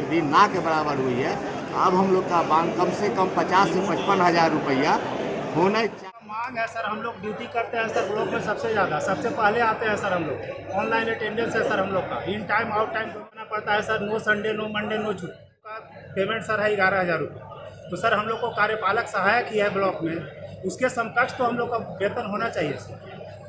वृद्धि ना के बराबर हुई है। अब हम लोग का मांग कम से कम 50 से 55 हज़ार रुपया होना चाहिए। मांग है सर, हम लोग ड्यूटी करते हैं सर ब्लॉक में सबसे ज़्यादा, सबसे पहले आते हैं सर हम लोग। ऑनलाइन अटेंडेंस है सर हम लोग का, इन टाइम आउट टाइम करना पड़ता है sir. No Sunday no Monday no छुट्टी का पेमेंट सर है 11,000 रुपये। तो सर हम लोग को कार्यपालक सहायक ही है ब्लॉक में, उसके समकक्ष तो हम लोग का वेतन होना चाहिए सर।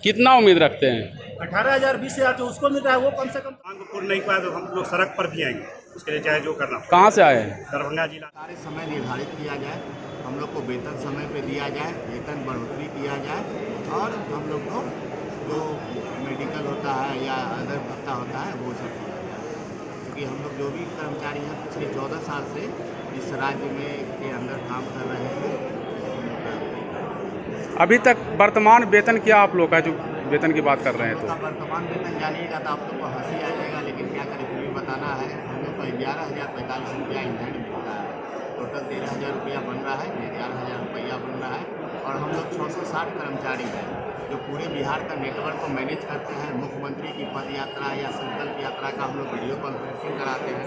कितना उम्मीद रखते हैं? 18,000 20,000 जो उसको मिल रहा है वो कम से कम। मांग पूर्ण नहीं पाया तो हम लोग सड़क पर भी आएंगे, उसके लिए चाहे जो करना। कहाँ से आए हैं? दरभंगा जिला। सारे समय निर्धारित किया जाए, हम लोग को वेतन समय पे दिया जाए, वेतन बढ़ोतरी किया जाए, और हम लोग को जो मेडिकल होता है या अदर भत्ता होता है वो सब दिया जाए। क्योंकि हम लोग जो भी कर्मचारी हैं पिछले 14 साल से इस राज्य में के अंदर काम कर रहे हैं। अभी तक वर्तमान वेतन क्या आप लोग का, जो वेतन की बात कर रहे हैं? तो वर्तमान वेतन जानिएगा तो आप लोग को हंसी आ जाएगा, लेकिन क्या करें फिर भी बताना है। हम लोग को 11,045 रुपया इंधन मिलता है, टोटल 13,000 रुपया बन रहा है, 11,000 रुपया बन रहा है। और हम लोग 660 कर्मचारी हैं जो पूरे बिहार का नेटवर्क को मैनेज करते हैं। मुख्यमंत्री की पद यात्रा या संकल्प यात्रा का हम लोग वीडियो कॉन्फ्रेंसिंग कराते हैं।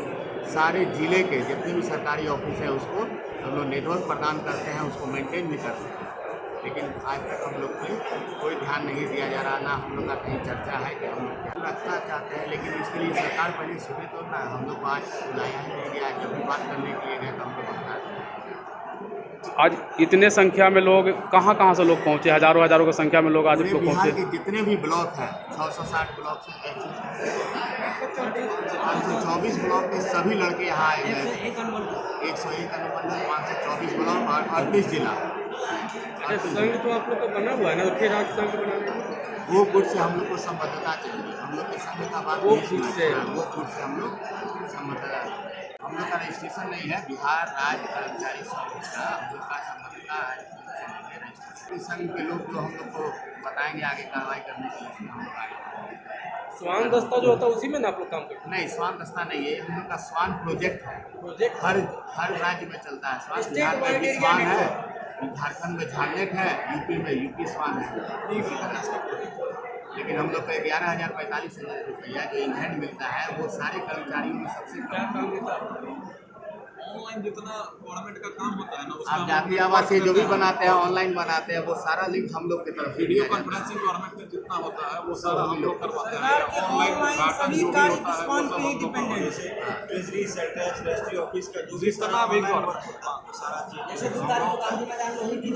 सारे जिले के जितने भी सरकारी ऑफिस है उसको हम लोग नेटवर्क प्रदान करते हैं, उसको मेंटेन भी करते हैं। लेकिन आज तक हम लोग पे कोई ध्यान नहीं दिया जा रहा, ना हम लोग का कहीं चर्चा है कि हम लोग क्या रखना चाहते हैं। लेकिन इसके लिए सरकार पहले सुने तो ना, हम लोग को आज बुलाया ही नहीं गया। जब भी बात करने के लिए गए तो हम लोग बता दें। आज इतने संख्या में लोग कहाँ कहाँ से लोग पहुँचे? हजारों की संख्या में लोग आज लोग बिहार पहुँचे। के जितने भी ब्लॉक हैं 660 ब्लॉक से 524 ब्लॉक के सभी लड़के यहाँ आए हैं। 101 अनुमंडल, 524 ब्लॉक और 38 जिला। संघ तो आप लोग का बना हुआ है ना, तो फिर आज संघ बनाने वो गुट से हम लोग को संबद्धता चाहिए। हम लोग के संघ का बात वो नहीं गुट सुना से। है, वो गुट से हम लोग संबद्धता। हम लोग का रजिस्ट्रेशन नहीं है, बिहार राज्य कर्मचारी संघ का हम लोग का संबद्धता है। इस संघ के लोग जो हम लोग को बताएंगे आगे कार्रवाई करने के लिए हम लोग आए। स्वान दस्ता जो होता है उसी में ना आप लोग काम करते नहीं, स्वान दस्ता नहीं है, हम लोग का स्वान प्रोजेक्ट है। हैं? प्रोजेक्ट हर राज्य में चलता है स्वान। बिहार में भी स्वान है, झारखंड में झारनेट है, यूपी में यूपी स्वान है, इसी तरह से। लेकिन हम लोग को 11,045 रुपया जो इंधन मिलता है वो सारे कर्मचारियों में सबसे कम। ऑनलाइन जितना गवर्नमेंट का काम होता है ना, आप जाति आवासीय जो भी बनाते हैं ऑनलाइन बनाते हैं, वो सारा लिंक हम लोग की तरफ वीडियो कॉन्फ्रेंसिंग गवर्नमेंट में जितना होता है वो सारा हम लोग करवाते हैं। ऑनलाइन सभी कार्य डिस्काउंट पे ही डिपेंडेंट है। ट्रेजरी सेक्रेटरी रजिस्ट्री ऑफिस का जो भी जितना भी सारा चीज जैसे 2 तारीख को गांधी मैदान में हुई थी,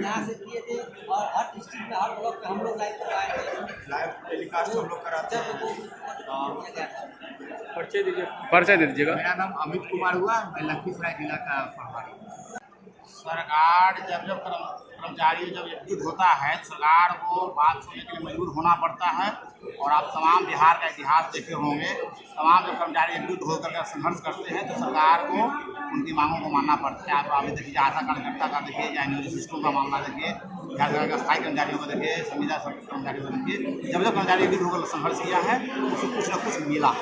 यहाँ से किए थे, और हर डिस्ट्रिक्ट में हर ब्लॉक पे हम लोग लाइव करवाए थे। लाइव टेलीकास्ट हम लोग कराते हैं। परिचय दे दीजिएगा। मेरा नाम अमित कुमार हुआ, मैं लखीसराय जिला का प्रभारी। सरकार जब कर्मचारी जब एकजुट होता है, सरकार को बात सुनने के लिए मजबूर होना पड़ता है। और आप तमाम बिहार का इतिहास देखे होंगे, तमाम जब कर्मचारी एकजुट होकर के संघर्ष करते हैं तो सरकार को उनकी मांगों को मानना पड़ता है। आप अभी देखिए आशा कार्यकर्ता का देखिए, या न्यूज सिस्टम का मामला देखिए, बिहार सरकार का स्थायी कर्मचारियों को देखिए, संविदा कर्मचारियों को देखिए। जब कर्मचारी एकजुट होकर संघर्ष किया है उसको कुछ न कुछ मिला।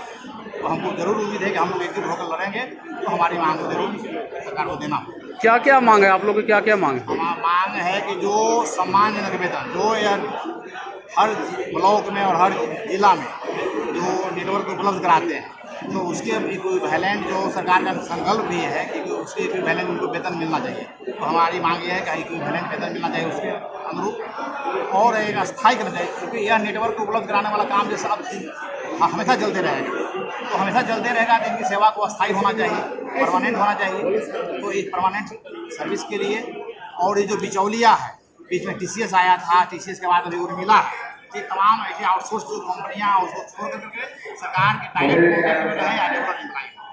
तो हमको जरूर उम्मीद है कि हम लोग एकजुट होकर लड़ेंगे तो हमारी मांग को जरूर सरकार को देना। क्या क्या मांग है आप लोग की? क्या क्या मांग है? हमारी मांग है कि जो सम्मानजनक वेतन जो हर ब्लॉक में और हर जिला में जो नेटवर्क उपलब्ध कराते हैं, तो उसके इक्विवेलेंट जो सरकार का संकल्प भी है कि उसके इक्विवेलेंट उनको वेतन मिलना चाहिए। तो हमारी मांग ये है कि इक्विवेलेंट वेतन मिलना चाहिए उसके अनुरूप, और एक स्थायी करना चाहिए। क्योंकि यह नेटवर्क उपलब्ध कराने वाला काम जैसा अब हमेशा चलते रहेगा, तो हमेशा चलते रहेगा तो इनकी सेवा को अस्थायी होना चाहिए, परमानेंट होना चाहिए। तो इस परमानेंट सर्विस के लिए, और ये जो बिचौलिया है, बीच में TCS आया था, TCS के बाद अभी उर्मिला है, ये तमाम ऐसे आउटसोर्स जो कंपनियाँ उसको छोड़ करके सरकार के डायरेक्ट कॉन्टैक्ट में रहे या रेगुलर एम्प्लॉय हो।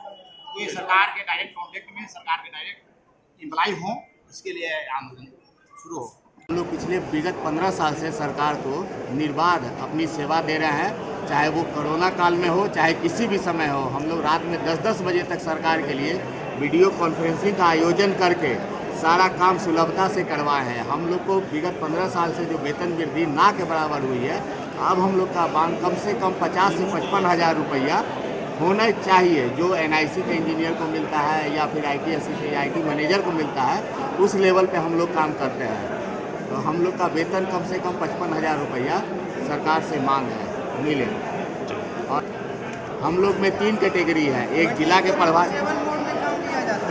तो ये सरकार के डायरेक्ट कॉन्टैक्ट में सरकार के डायरेक्ट एम्प्लॉय हों, इसके लिए आंदोलन शुरू हो। हम लोग पिछले विगत 15 साल से सरकार को निर्बाध अपनी सेवा दे रहे हैं, चाहे वो कोरोना काल में हो चाहे किसी भी समय हो। हम लोग रात में 10-10 बजे तक सरकार के लिए वीडियो कॉन्फ्रेंसिंग का आयोजन करके सारा काम सुलभता से करवाए हैं। हम लोग को विगत 15 साल से जो वेतन वृद्धि ना के बराबर हुई है, अब हम लोग का मांग कम से कम 50 से 55 हज़ार रुपया होना चाहिए। जो NIC के इंजीनियर को मिलता है या फिर IT मैनेजर को मिलता है, उस लेवल पे हम लोग काम करते हैं। तो हम लोग का वेतन कम से कम 55 हज़ार रुपया सरकार से मांग है मिले। और हम लोग में 3 कैटेगरी है। एक जिला के प्रभारी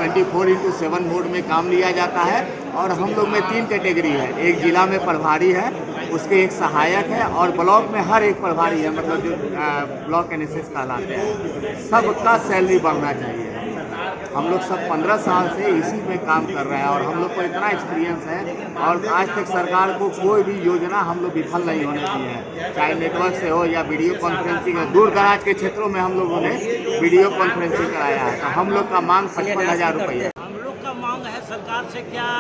24/7 मोड में काम लिया जाता है। और हम लोग में 3 कैटेगरी है, एक जिला में प्रभारी है, उसके एक सहायक है, और ब्लॉक में हर एक प्रभारी है, मतलब जो ब्लॉक एनएसएस कहलाते हैं। सबका सैलरी बढ़ना चाहिए। हम लोग सब 15 साल से इसी में काम कर रहे हैं और हम लोग को इतना एक्सपीरियंस है और आज तक सरकार को कोई भी योजना हम लोग विफल नहीं होने दी है, चाहे नेटवर्क से हो या वीडियो कॉन्फ्रेंसिंग। दूर दराज के क्षेत्रों में हम लोगों ने वीडियो कॉन्फ्रेंसिंग कराया है। तो हम लोग का मांग 55,000 रुपये है। हम लोग का मांग है सरकार से, क्या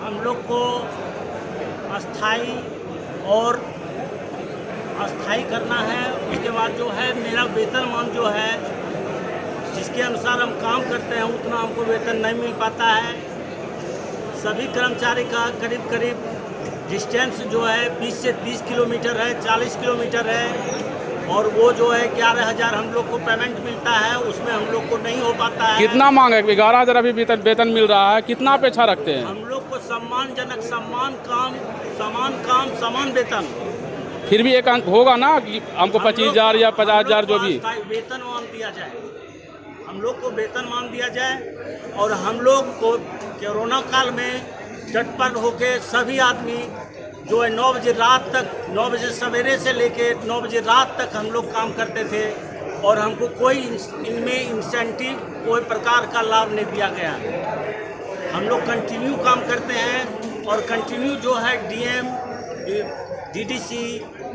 हम लोग को अस्थाई और अस्थाई करना है। उसके बाद जो है मेरा वेतनमान जो है जिसके अनुसार हम काम करते हैं उतना हमको वेतन नहीं मिल पाता है। सभी कर्मचारी का करीब करीब डिस्टेंस जो है 20 से 30 किलोमीटर है, 40 किलोमीटर है, और वो जो है 11,000 हम लोग को पेमेंट मिलता है, उसमें हम लोग को नहीं हो पाता है। कितना मांग है? 11,000 अभी वेतन मिल रहा है, कितना अपेक्षा रखते हैं? हम लोग को सम्मानजनक समान काम समान वेतन। फिर भी एक अंक होगा ना कि हमको 25,000 या 50,000 जो भी वेतनमान दिया जाए, हम लोग को वेतनमान दिया जाए। और हम लोग को कोरोना काल में झटपट होके सभी आदमी जो है 9 बजे रात तक, 9 बजे सवेरे से लेके 9 बजे रात तक हम लोग काम करते थे और हमको कोई इनमें इंसेंटिव कोई प्रकार का लाभ नहीं दिया गया। हम लोग कंटिन्यू काम करते हैं और कंटिन्यू जो है डीएम, डीडीसी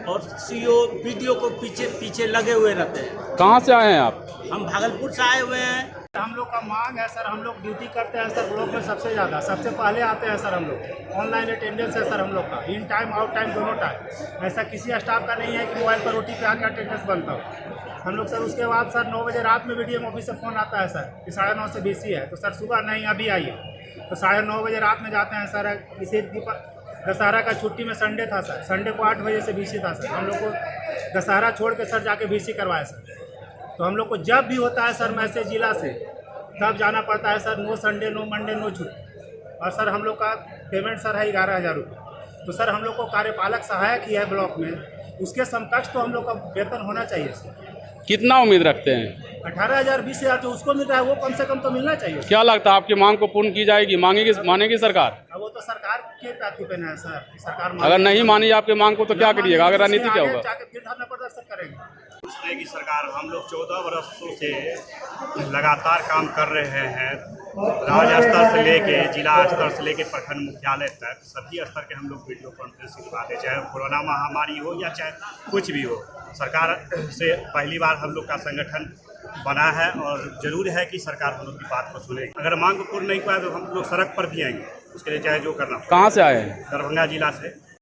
और सीओ, बीडीओ को पीछे लगे हुए रहते हैं। कहाँ से आए हैं आप? हम भागलपुर से आए हुए हैं। हम लोग का मांग है सर, हम लोग ड्यूटी करते हैं सर ब्लॉक में सबसे ज़्यादा, सबसे पहले आते हैं सर। हम लोग ऑनलाइन अटेंडेंस है सर हम लोग का, इन टाइम आउट टाइम दोनों टाइम। ऐसा किसी स्टाफ का नहीं है कि मोबाइल पर ओटी पे आकर अटेंडेंस बनता हो। हम लोग सर उसके बाद सर 9 बजे रात में BDM ऑफिस से फ़ोन आता है सर कि 9:30 से BC है, तो सर सुबह नहीं अभी आइए, तो 9:30 बजे रात में जाते हैं सर। किसी दशहरा का छुट्टी में संडे था सर, संडे को 8 बजे से BC था सर। हम लोग को दशहरा छोड़ के सर जाके BC करवाए सर। तो हम लोग को जब भी होता है सर मैसेज जिला से तब जाना पड़ता है sir. No Sunday, no Monday, no छुट्टी। और सर हम लोग का पेमेंट सर है 11,000 रुपये। तो सर हम लोग को कार्यपालक सहायक ही है ब्लॉक में, उसके समकक्ष तो हम लोग का वेतन होना चाहिए सर। कितना उम्मीद रखते हैं? 18,000 20,000 जो उसको मिल रहा है वो कम से कम तो मिलना चाहिए। क्या लगता है आपकी मांग को पूर्ण की जाएगी? मानेगी सरकार? वो तो सरकार के ताकि पे है सर, सरकार अगर नहीं मानी आपकी मांग को तो क्या करिएगा? अगर रणनीति क्या होगा? जाके फिर धरना प्रदर्शन करेंगे। उसने की सरकार, हम लोग 14 वर्षों से लगातार काम कर रहे हैं, राज्य स्तर से लेके जिला स्तर से लेके प्रखंड मुख्यालय तक सभी स्तर के हम लोग वीडियो कॉन्फ्रेंसिंग करवाते, चाहे कोरोना महामारी हो या चाहे कुछ भी हो। सरकार से पहली बार हम लोग का संगठन बना है और ज़रूर है कि सरकार हम लोग की बात को सुनेगी। अगर मांग को पूर्ण नहीं पाए तो हम लोग सड़क पर भी आएंगे, उसके लिए चाहे जो करना। कहाँ से आए हैं? दरभंगा जिला से।